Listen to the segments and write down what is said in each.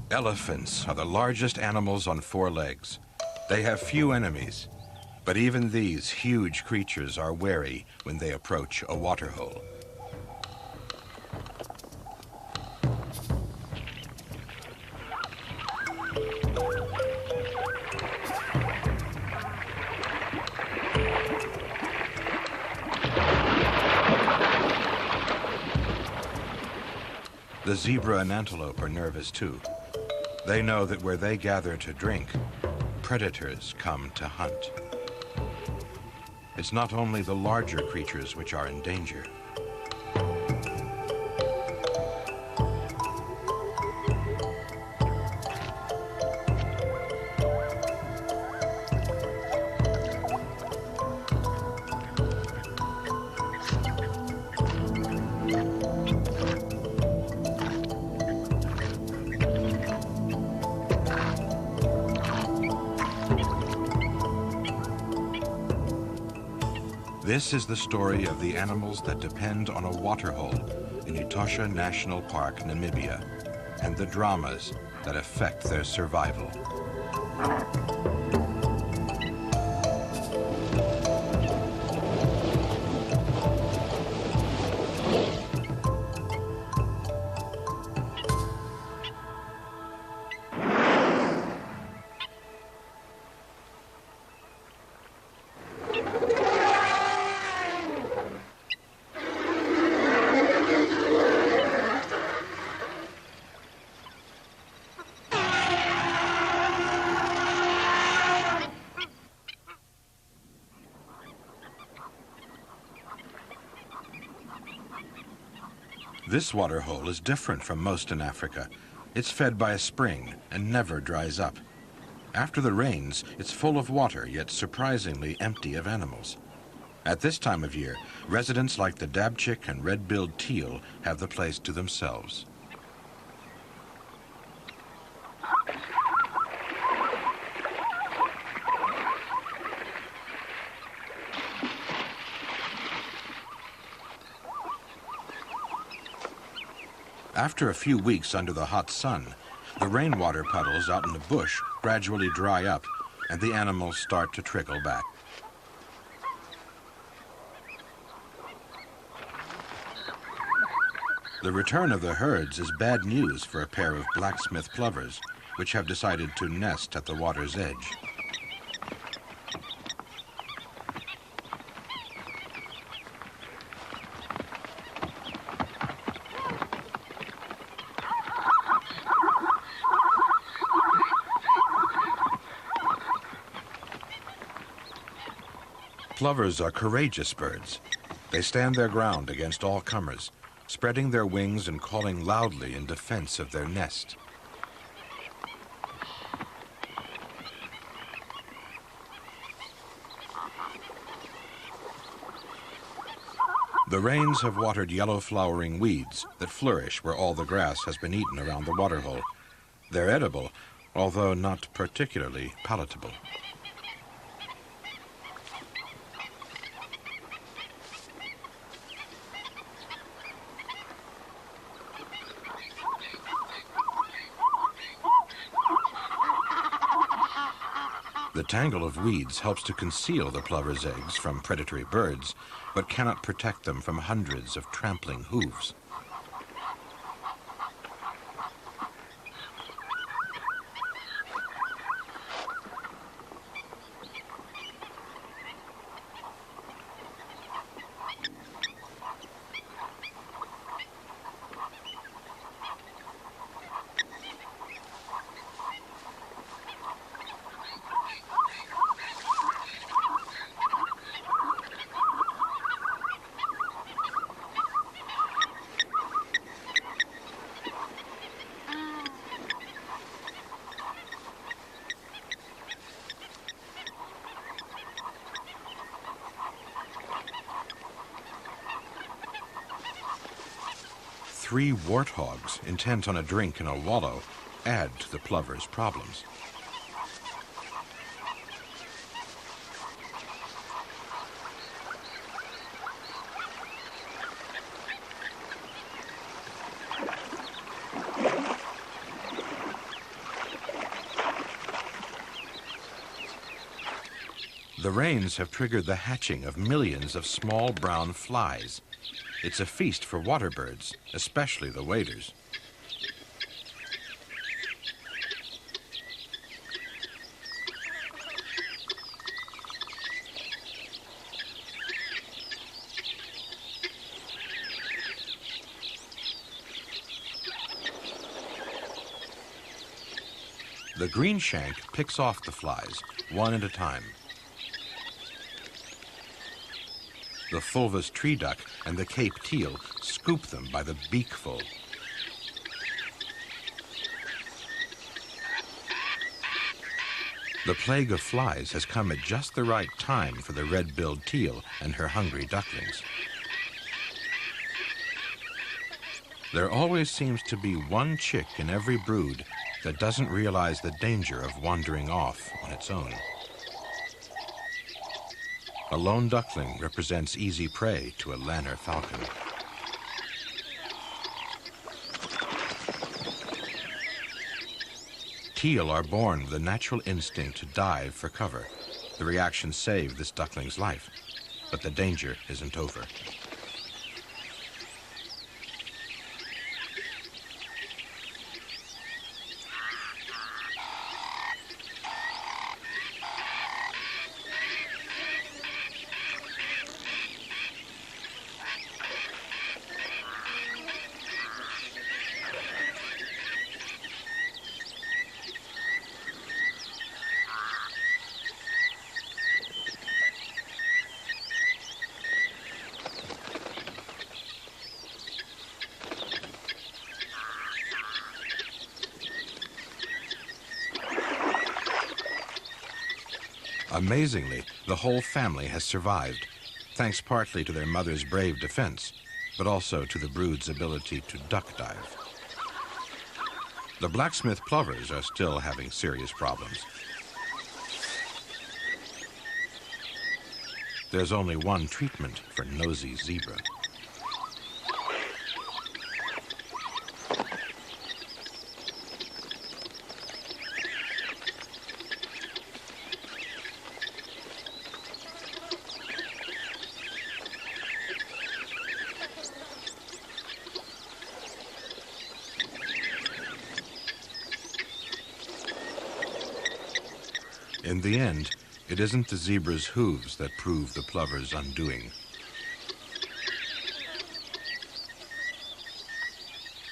Elephants are the largest animals on four legs. They have few enemies, but even these huge creatures are wary when they approach a waterhole. The zebra and antelope are nervous too. They know that where they gather to drink, predators come to hunt. It's not only the larger creatures which are in danger. This is the story of the animals that depend on a waterhole in Etosha National Park, Namibia, and the dramas that affect their survival. This waterhole is different from most in Africa. It's fed by a spring and never dries up. After the rains, it's full of water, yet surprisingly empty of animals. At this time of year, residents like the dabchick and red-billed teal have the place to themselves. After a few weeks under the hot sun, the rainwater puddles out in the bush gradually dry up and the animals start to trickle back. The return of the herds is bad news for a pair of blacksmith plovers, which have decided to nest at the water's edge. Plovers are courageous birds. They stand their ground against all comers, spreading their wings and calling loudly in defense of their nest. The rains have watered yellow flowering weeds that flourish where all the grass has been eaten around the waterhole. They're edible, although not particularly palatable. The tangle of weeds helps to conceal the plover's eggs from predatory birds, but cannot protect them from hundreds of trampling hooves. Three warthogs intent on a drink in a wallow add to the plover's problems. The rains have triggered the hatching of millions of small brown flies. It's a feast for water birds, especially the waders. The greenshank picks off the flies, one at a time. The fulvous tree duck and the Cape teal scoop them by the beakful. The plague of flies has come at just the right time for the red-billed teal and her hungry ducklings. There always seems to be one chick in every brood that doesn't realize the danger of wandering off on its own. A lone duckling represents easy prey to a lanner falcon. Teal are born with a natural instinct to dive for cover. The reaction saved this duckling's life, but the danger isn't over. Amazingly, the whole family has survived, thanks partly to their mother's brave defense, but also to the brood's ability to duck dive. The blacksmith plovers are still having serious problems. There's only one treatment for nosy zebra. In the end, it isn't the zebra's hooves that prove the plover's undoing.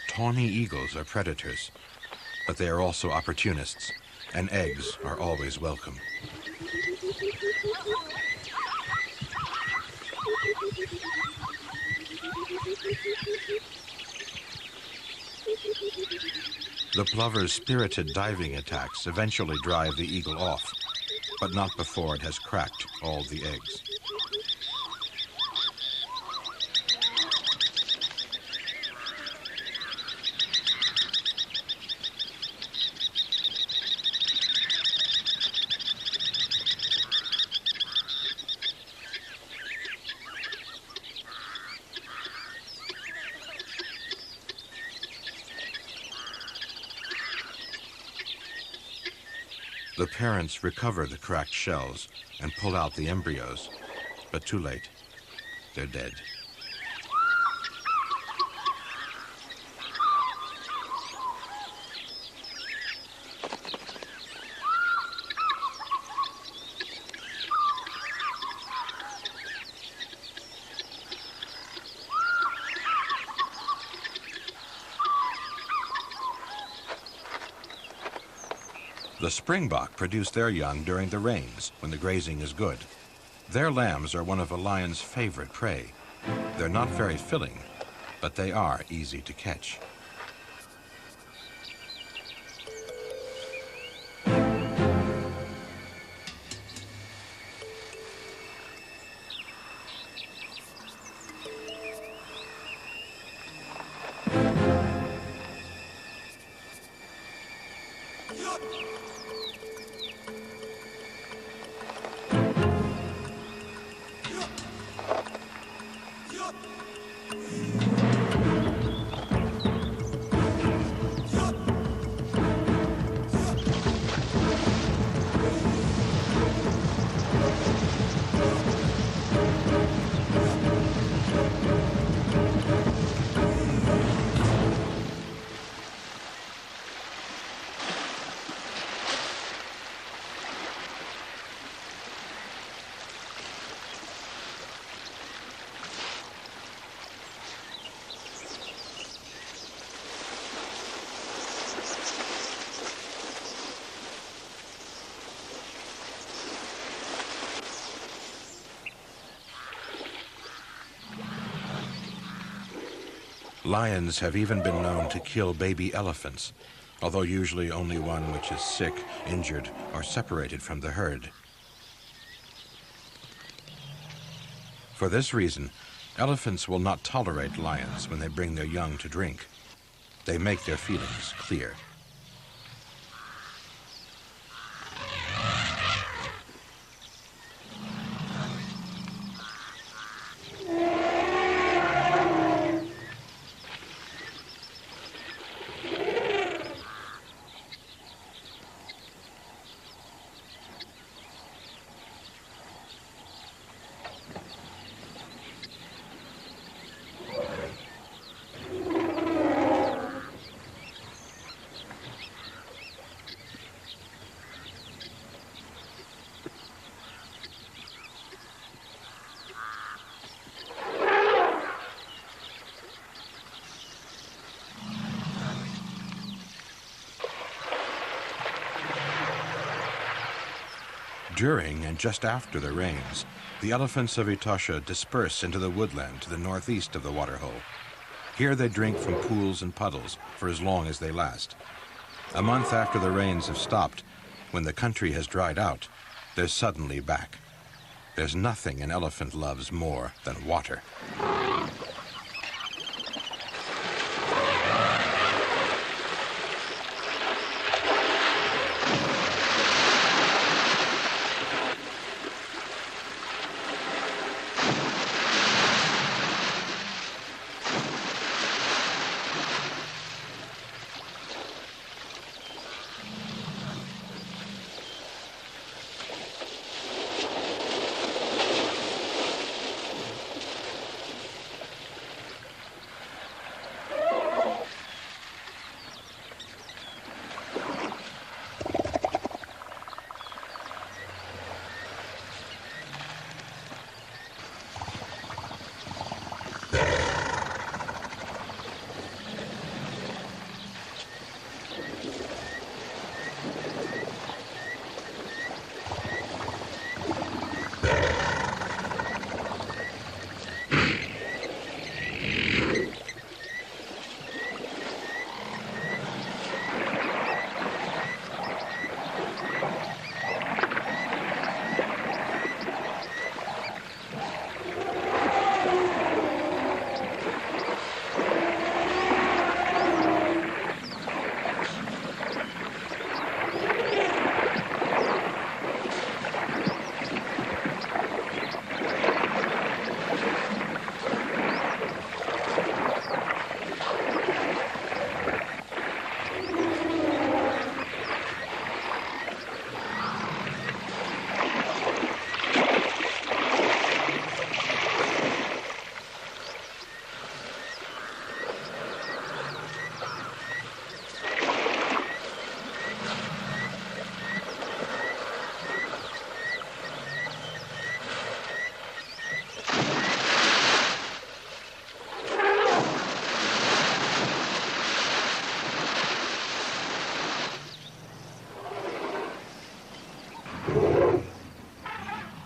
Tawny eagles are predators, but they are also opportunists, and eggs are always welcome. The plover's spirited diving attacks eventually drive the eagle off, but not before it has cracked all the eggs. The parents recover the cracked shells and pull out the embryos, but too late. They're dead. The springbok produce their young during the rains, when the grazing is good. Their lambs are one of a lion's favorite prey. They're not very filling, but they are easy to catch. Lions have even been known to kill baby elephants, although usually only one which is sick, injured, or separated from the herd. For this reason, elephants will not tolerate lions when they bring their young to drink. They make their feelings clear. During and just after the rains, the elephants of Etosha disperse into the woodland to the northeast of the waterhole. Here they drink from pools and puddles for as long as they last. A month after the rains have stopped, when the country has dried out, they're suddenly back. There's nothing an elephant loves more than water.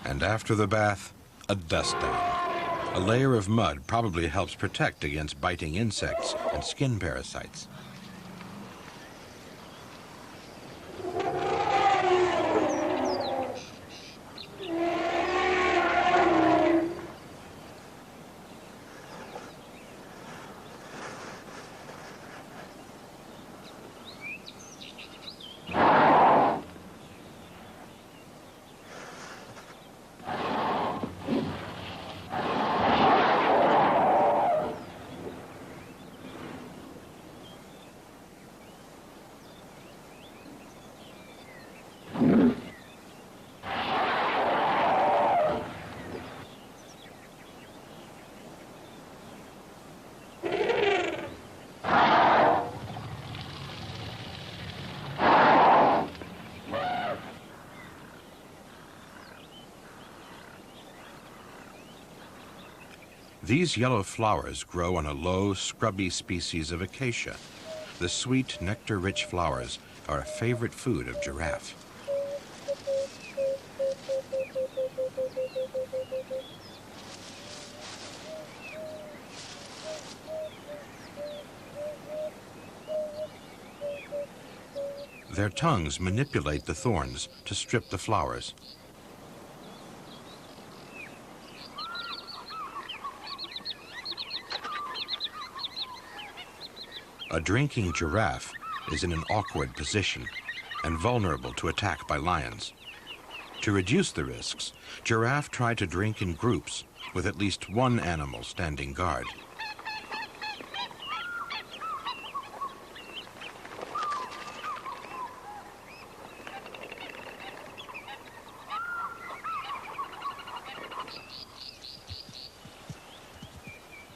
And after the bath, a dust down. A layer of mud probably helps protect against biting insects and skin parasites. These yellow flowers grow on a low, scrubby species of acacia. The sweet, nectar-rich flowers are a favorite food of giraffe. Their tongues manipulate the thorns to strip the flowers. A drinking giraffe is in an awkward position and vulnerable to attack by lions. To reduce the risks, giraffe try to drink in groups with at least one animal standing guard.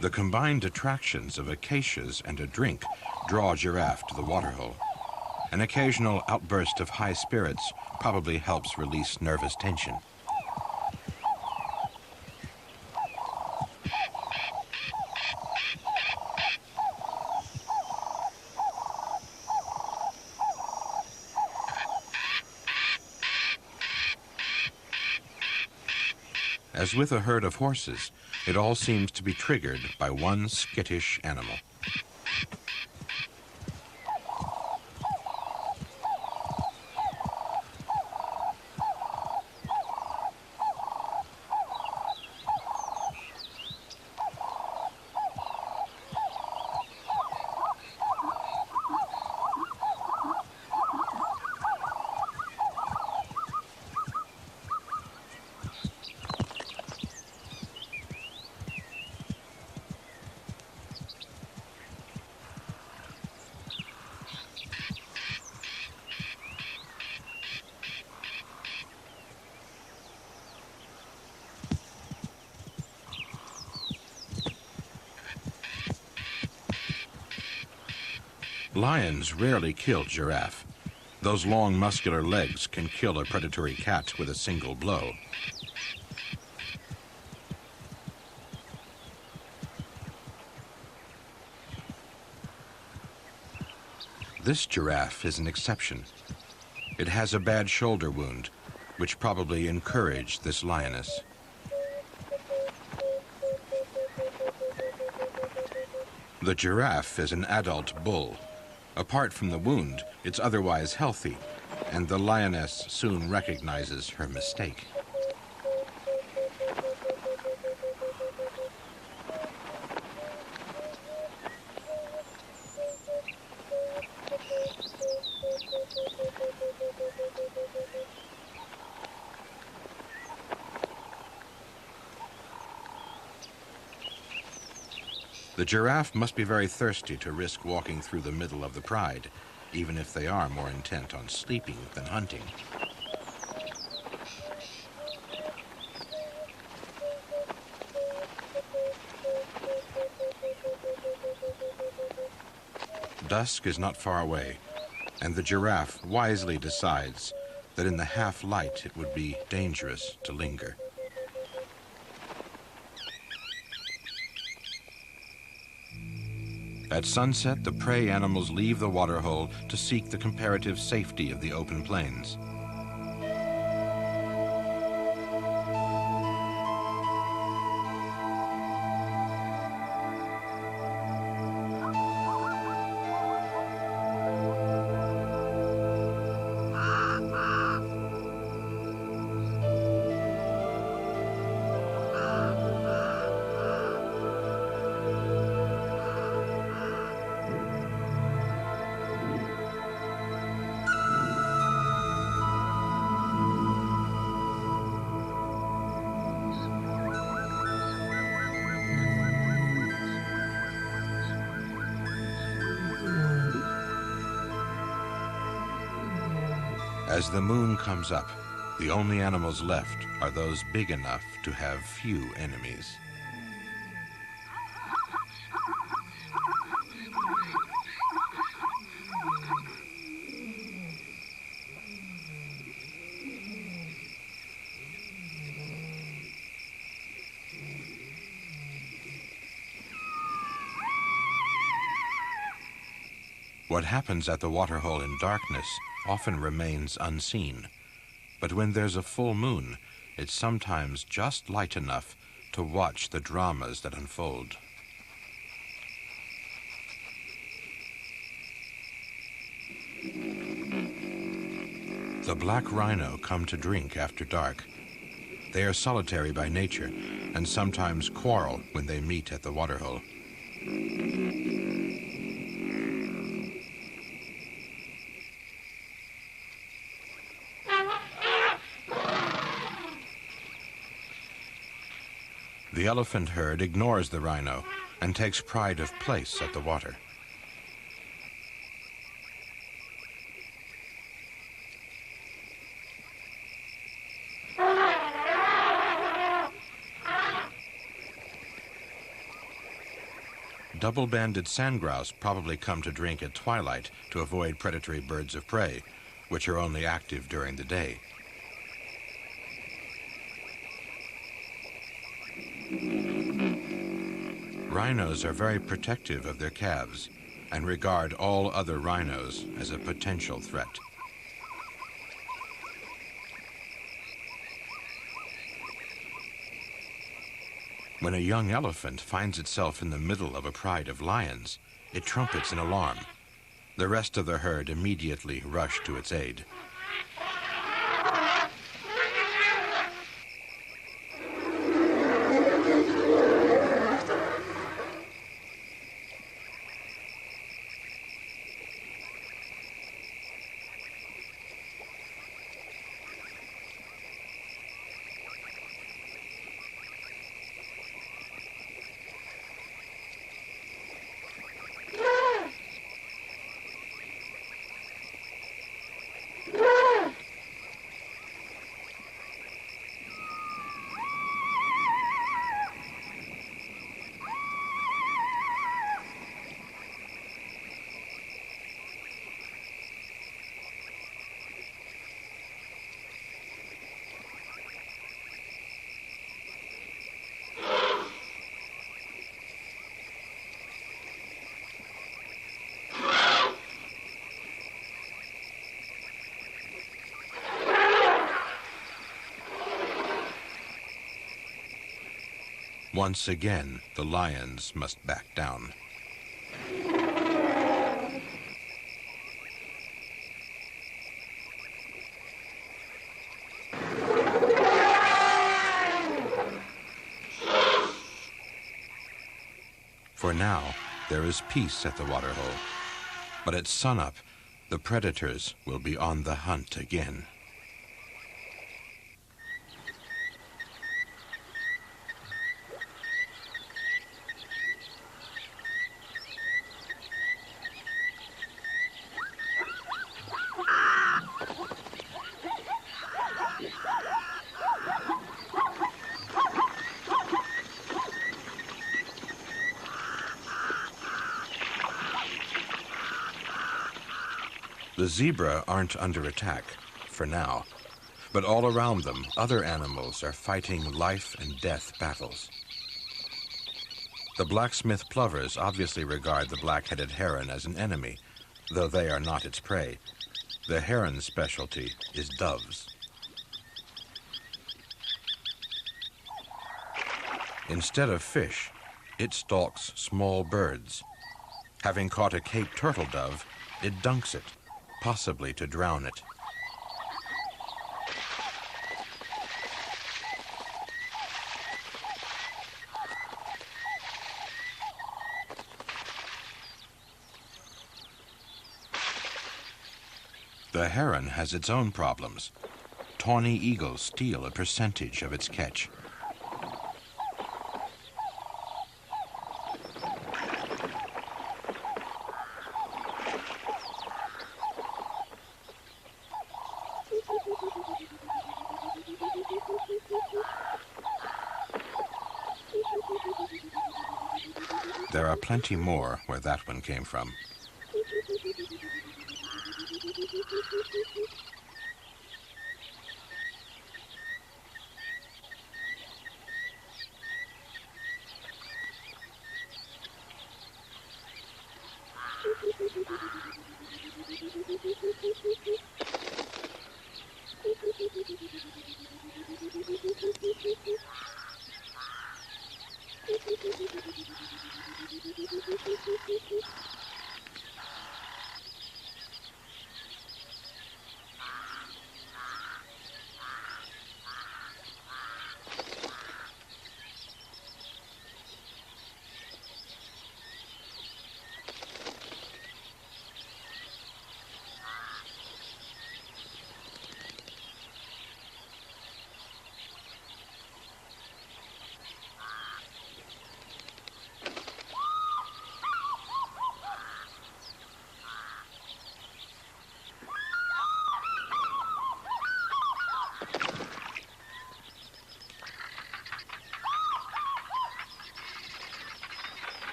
The combined attractions of acacias and a drink draw giraffe to the waterhole. An occasional outburst of high spirits probably helps release nervous tension. As with a herd of horses, it all seems to be triggered by one skittish animal. Lions rarely kill giraffe. Those long muscular legs can kill a predatory cat with a single blow. This giraffe is an exception. It has a bad shoulder wound, which probably encouraged this lioness. The giraffe is an adult bull. Apart from the wound, it's otherwise healthy, and the lioness soon recognizes her mistake. The giraffe must be very thirsty to risk walking through the middle of the pride, even if they are more intent on sleeping than hunting. Dusk is not far away, and the giraffe wisely decides that in the half light it would be dangerous to linger. At sunset, the prey animals leave the waterhole to seek the comparative safety of the open plains. As the moon comes up, the only animals left are those big enough to have few enemies. What happens at the waterhole in darkness often remains unseen, but when there's a full moon, it's sometimes just light enough to watch the dramas that unfold. The black rhino come to drink after dark. They are solitary by nature and sometimes quarrel when they meet at the waterhole. The elephant herd ignores the rhino and takes pride of place at the water. Double-banded sandgrouse probably come to drink at twilight to avoid predatory birds of prey, which are only active during the day. Rhinos are very protective of their calves and regard all other rhinos as a potential threat. When a young elephant finds itself in the middle of a pride of lions, it trumpets in alarm. The rest of the herd immediately rush to its aid. Once again, the lions must back down. For now, there is peace at the waterhole. But at sunup, the predators will be on the hunt again. The zebra aren't under attack, for now, but all around them, other animals are fighting life and death battles. The blacksmith plovers obviously regard the black-headed heron as an enemy, though they are not its prey. The heron's specialty is doves. Instead of fish, it stalks small birds. Having caught a Cape turtle dove, it dunks it, possibly to drown it. The heron has its own problems. Tawny eagles steal a percentage of its catch. There are plenty more where that one came from.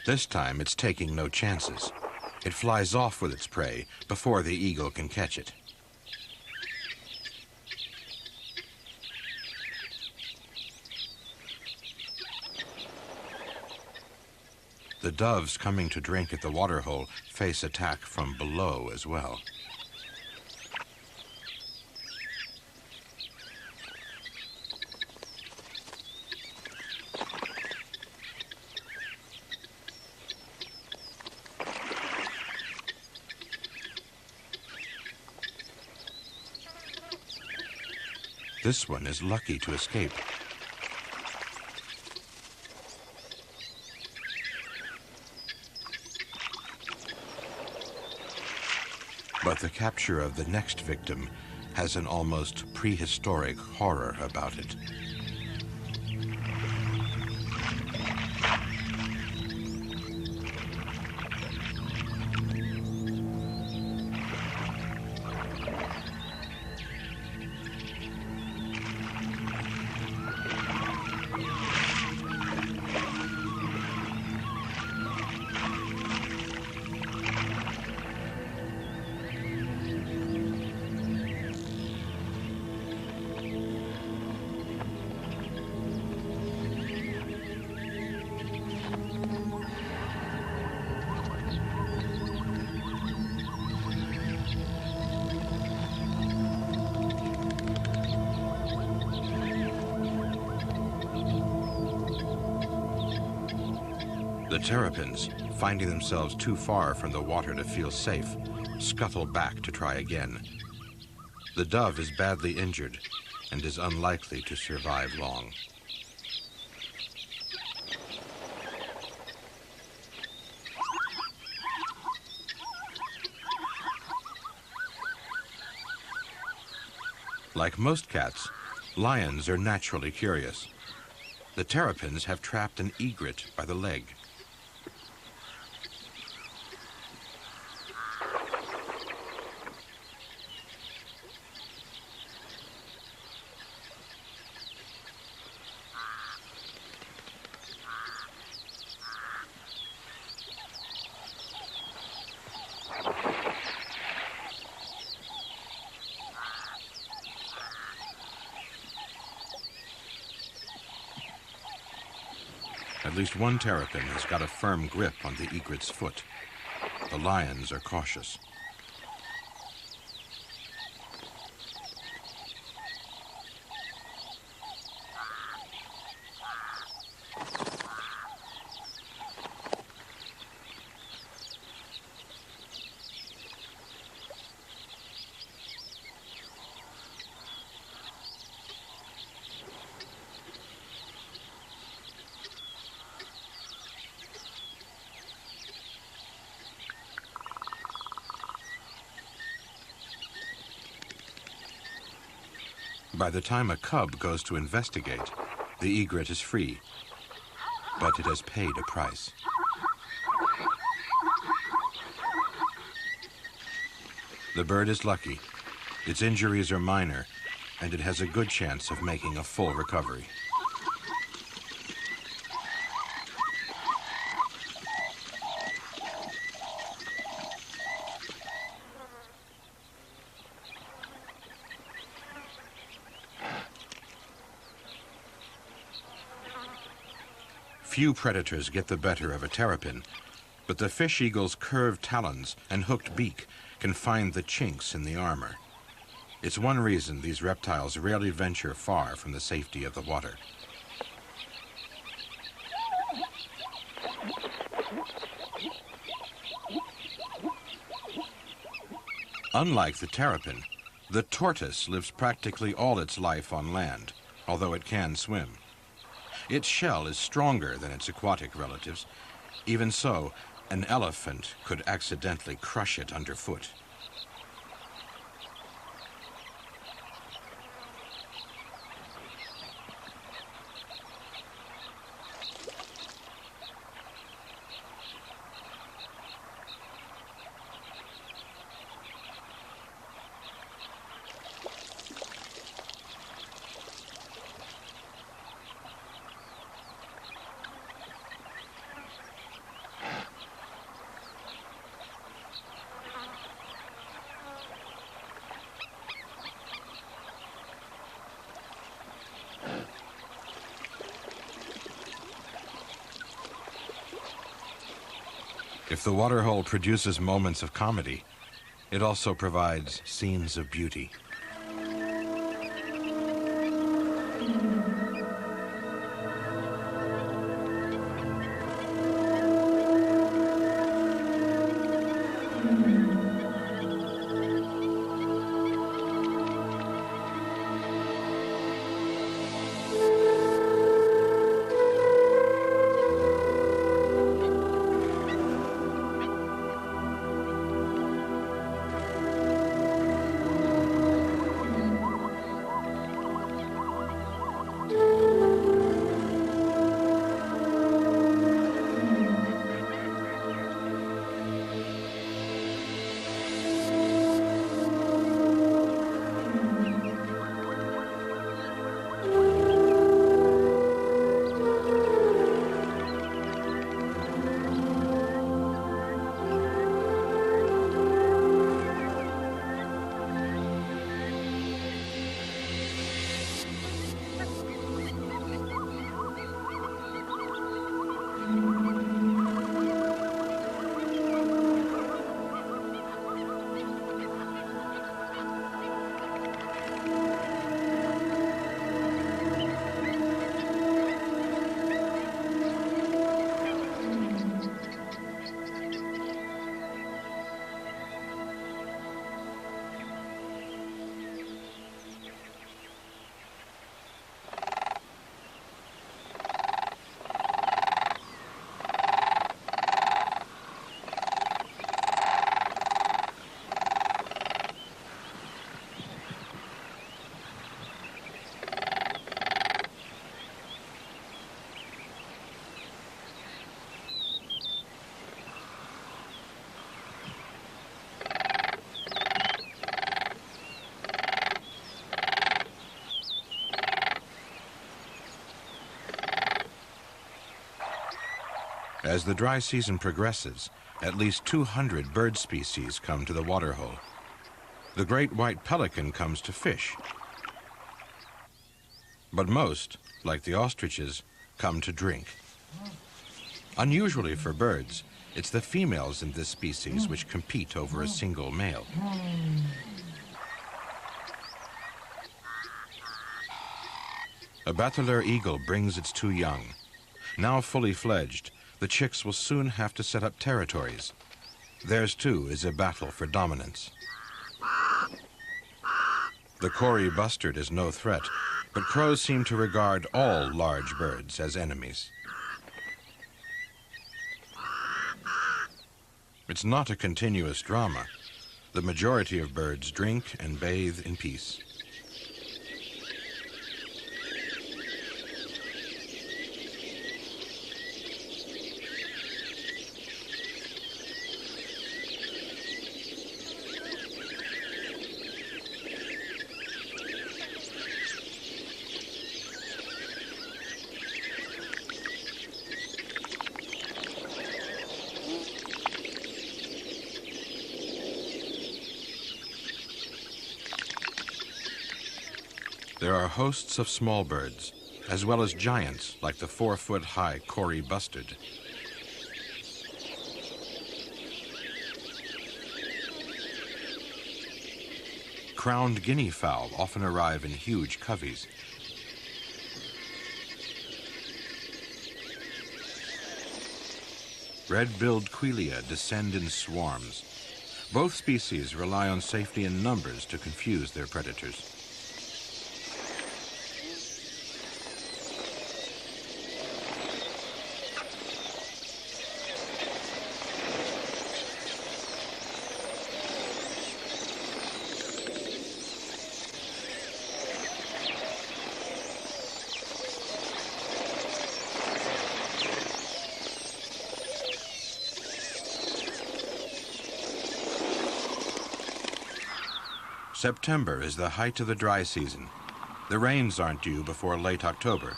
This time it's taking no chances. It flies off with its prey before the eagle can catch it. The doves coming to drink at the waterhole face attack from below as well. This one is lucky to escape. But the capture of the next victim has an almost prehistoric horror about it. The terrapins, finding themselves too far from the water to feel safe, scuttle back to try again. The dove is badly injured and is unlikely to survive long. Like most cats, lions are naturally curious. The terrapins have trapped an egret by the leg. At least one terrapin has got a firm grip on the egret's foot. The lions are cautious. By the time a cub goes to investigate, the egret is free, but it has paid a price. The bird is lucky. Its injuries are minor, and it has a good chance of making a full recovery. Few predators get the better of a terrapin, but the fish eagle's curved talons and hooked beak can find the chinks in the armor. It's one reason these reptiles rarely venture far from the safety of the water. Unlike the terrapin, the tortoise lives practically all its life on land, although it can swim. Its shell is stronger than its aquatic relatives. Even so, an elephant could accidentally crush it underfoot. If the waterhole produces moments of comedy, it also provides scenes of beauty. As the dry season progresses, at least 200 bird species come to the waterhole. The great white pelican comes to fish. But most, like the ostriches, come to drink. Unusually for birds, it's the females in this species which compete over a single male. A bateleur eagle brings its two young. Now fully fledged, the chicks will soon have to set up territories. Theirs, too, is a battle for dominance. The Kori bustard is no threat, but crows seem to regard all large birds as enemies. It's not a continuous drama. The majority of birds drink and bathe in peace. There are hosts of small birds, as well as giants like the 4-foot-high Kori bustard. Crowned guinea fowl often arrive in huge coveys. Red-billed quelea descend in swarms. Both species rely on safety in numbers to confuse their predators. September is the height of the dry season. The rains aren't due before late October.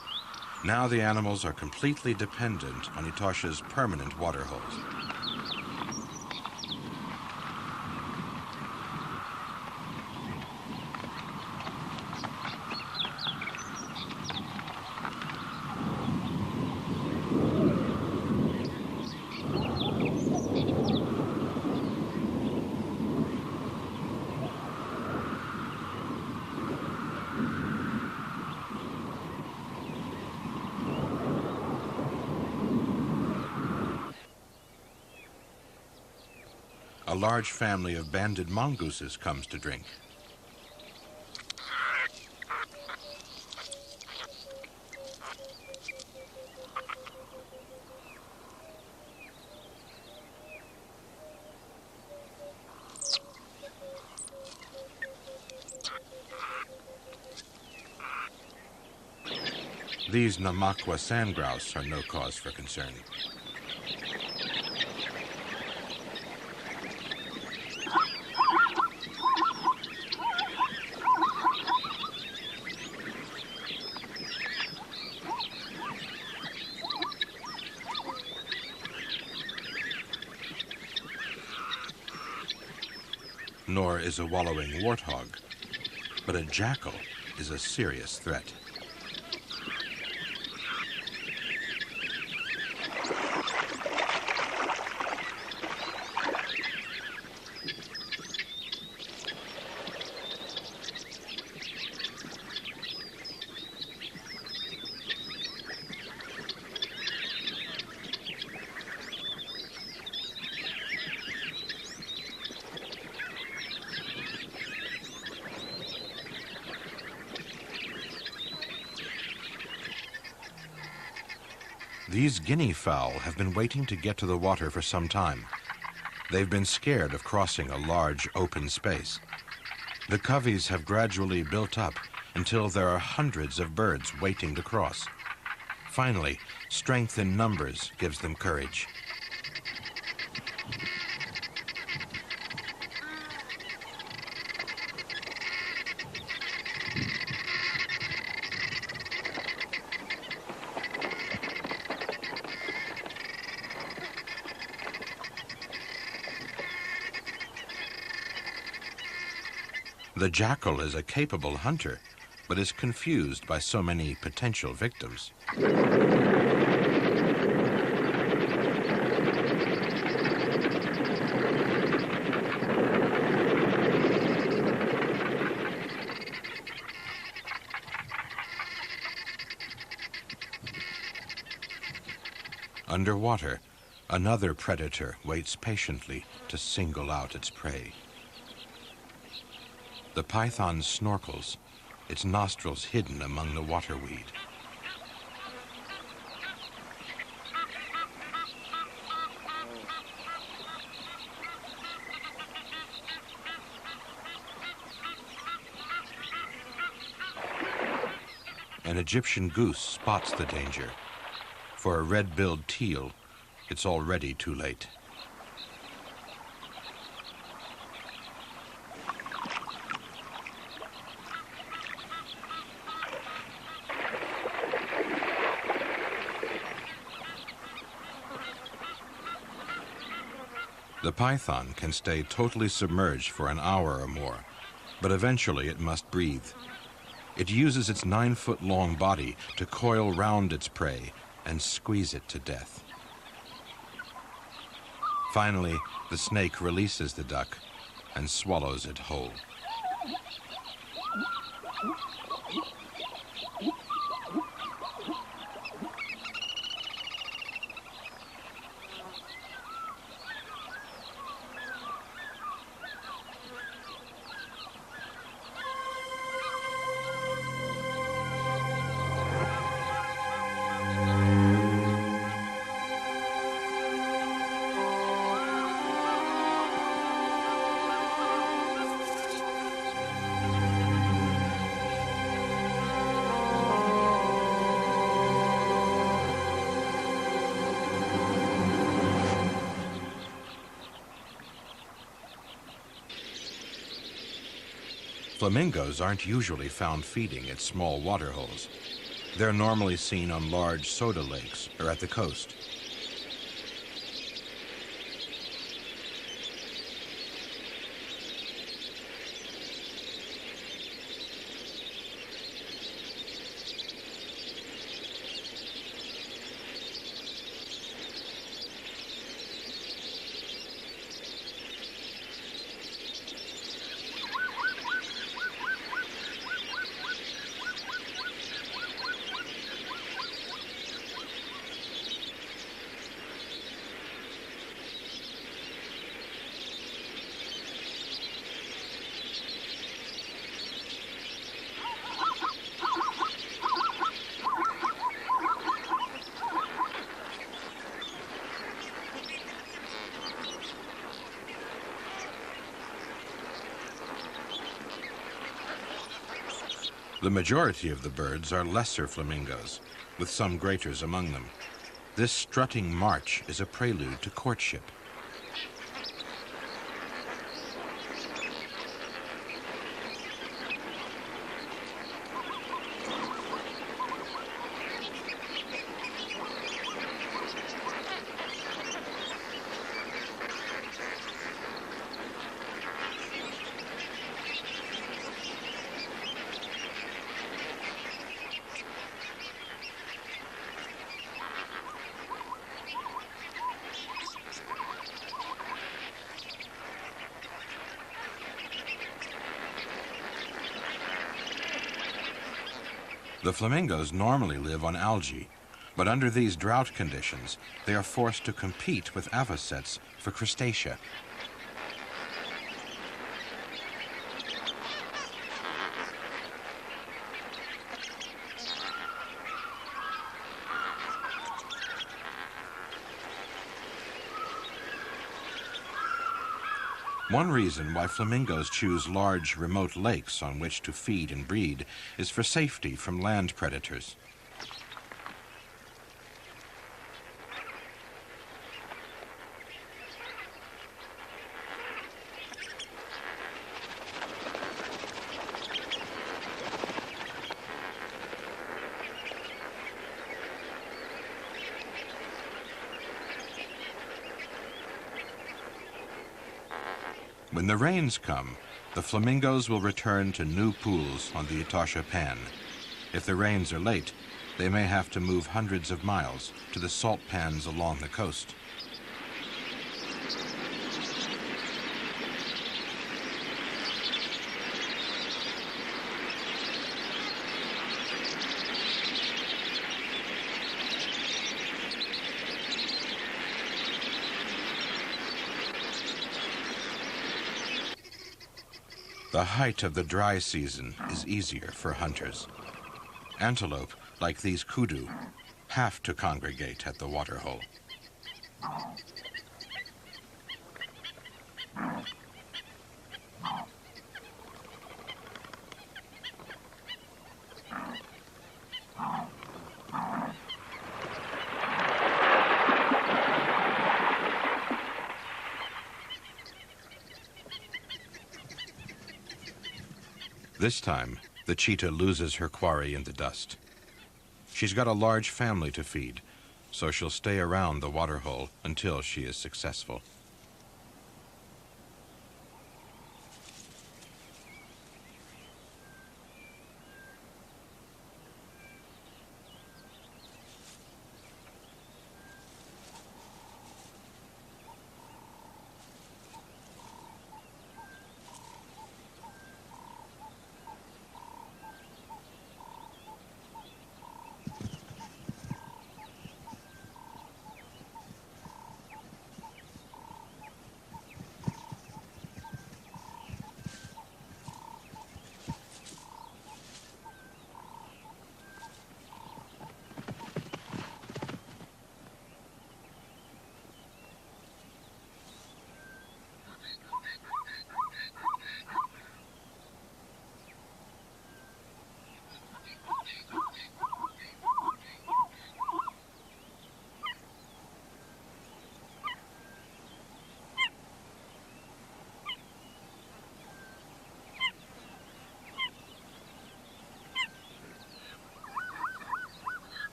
Now the animals are completely dependent on Etosha's permanent water holes. a large family of banded mongooses comes to drink. These Namakwa sand grouse are no cause for concern. Nor is a wallowing warthog, but a jackal is a serious threat. These guinea fowl have been waiting to get to the water for some time. They've been scared of crossing a large open space. The coveys have gradually built up until there are hundreds of birds waiting to cross. Finally, strength in numbers gives them courage. The jackal is a capable hunter, but is confused by so many potential victims. Underwater, another predator waits patiently to single out its prey. The python snorkels, its nostrils hidden among the waterweed. An Egyptian goose spots the danger. For a red-billed teal, it's already too late. The python can stay totally submerged for an hour or more, but eventually it must breathe. It uses its 9-foot-long body to coil round its prey and squeeze it to death. Finally, the snake releases the duck and swallows it whole. Flamingos aren't usually found feeding at small water holes. They're normally seen on large soda lakes or at the coast. The majority of the birds are lesser flamingos, with some greaters among them. This strutting march is a prelude to courtship. The flamingos normally live on algae, but under these drought conditions, they are forced to compete with avocets for crustacea. One reason why flamingos choose large, remote lakes on which to feed and breed is for safety from land predators. When the rains come, the flamingos will return to new pools on the Etosha Pan. If the rains are late, they may have to move hundreds of miles to the salt pans along the coast. The height of the dry season is easier for hunters. Antelope, like these kudu, have to congregate at the waterhole. This time, the cheetah loses her quarry in the dust. She's got a large family to feed, so she'll stay around the waterhole until she is successful.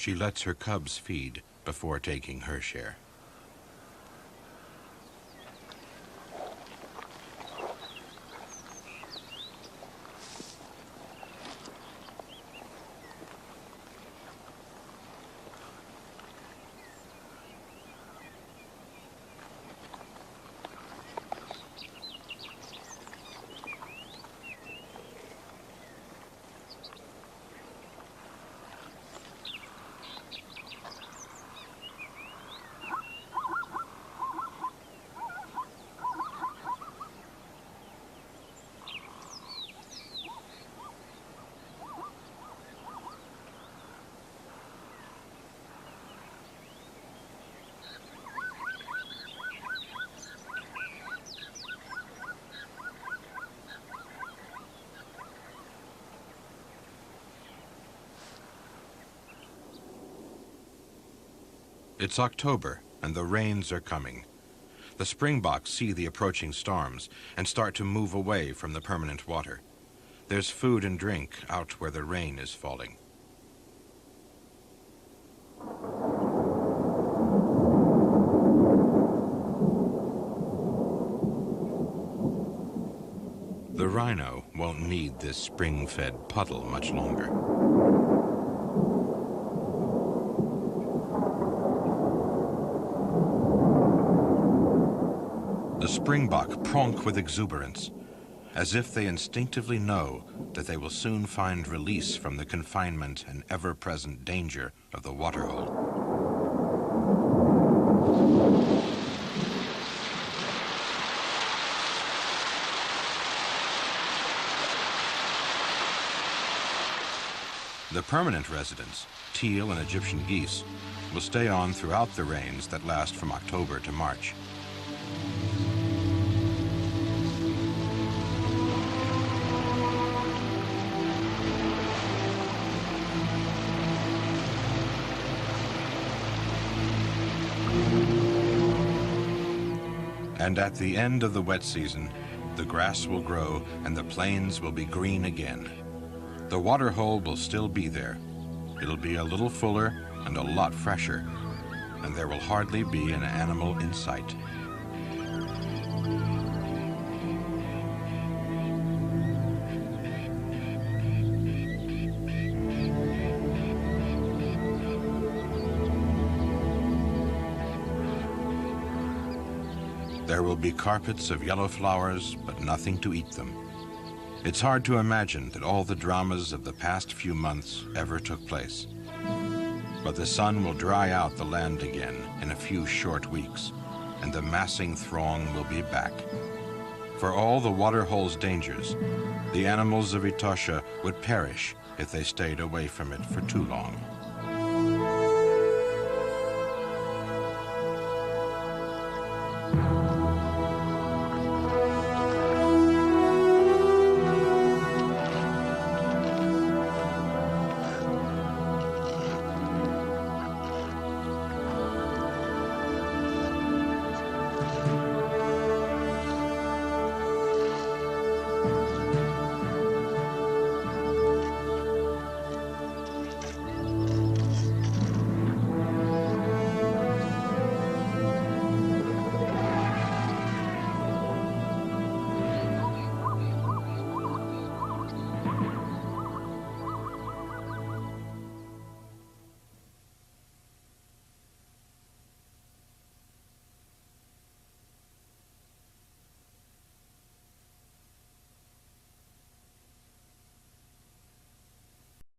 She lets her cubs feed before taking her share. It's October, and the rains are coming. The springboks see the approaching storms and start to move away from the permanent water. There's food and drink out where the rain is falling. The rhino won't need this spring-fed puddle much longer. The springbok pronk with exuberance, as if they instinctively know that they will soon find release from the confinement and ever-present danger of the waterhole. The permanent residents, teal and Egyptian geese, will stay on throughout the rains that last from October to March. And at the end of the wet season, the grass will grow and the plains will be green again. The waterhole will still be there. It'll be a little fuller and a lot fresher, and there will hardly be an animal in sight. There will be carpets of yellow flowers, but nothing to eat them. It's hard to imagine that all the dramas of the past few months ever took place. But the sun will dry out the land again in a few short weeks, and the massing throng will be back. For all the waterhole's dangers, the animals of Etosha would perish if they stayed away from it for too long.